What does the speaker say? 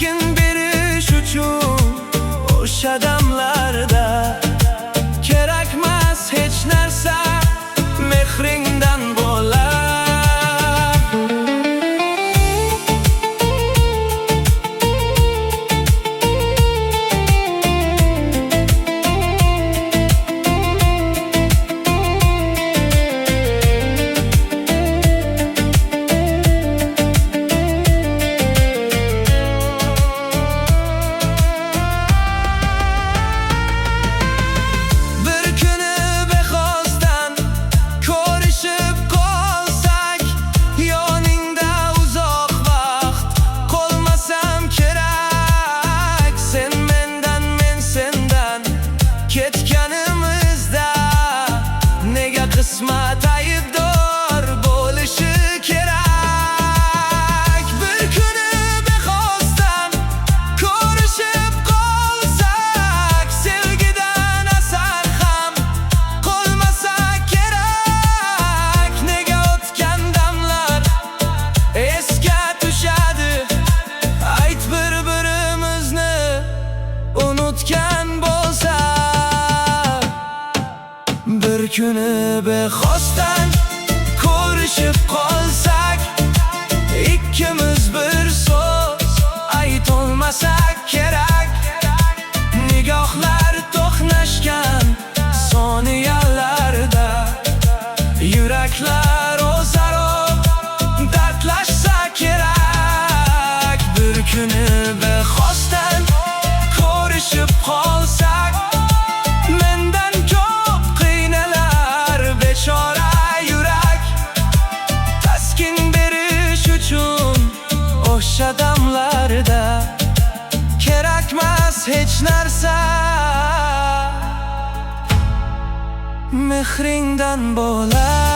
taskin berish uchun o'sha damlarda kerakmas hech narsa mehringdan bo'lak. Qismat aybdor bo'lishi kerak. Bir kuni bexosdan ko'rishib qolsak, sevgidan asar ham qolmasa kerak. Nega o'tgan damlar esga tushadi, ayt bir-birimizni unutgan bo'lsak. Bir kuni bexosdan ko'rishib qolsak, ikkimiz bir so'z aytolmasak kerak. Nigohlar to'qnashgan soniyalarda yuraklar o'zaro dardlashsa kerak. Bir kuni bexosdan ko'rishib qolsak, mendan ko'p qiynalar bechora yurak. Taskin berish uchun o'sha damlarda kerakmas hech narsa mehringdan bo'lak.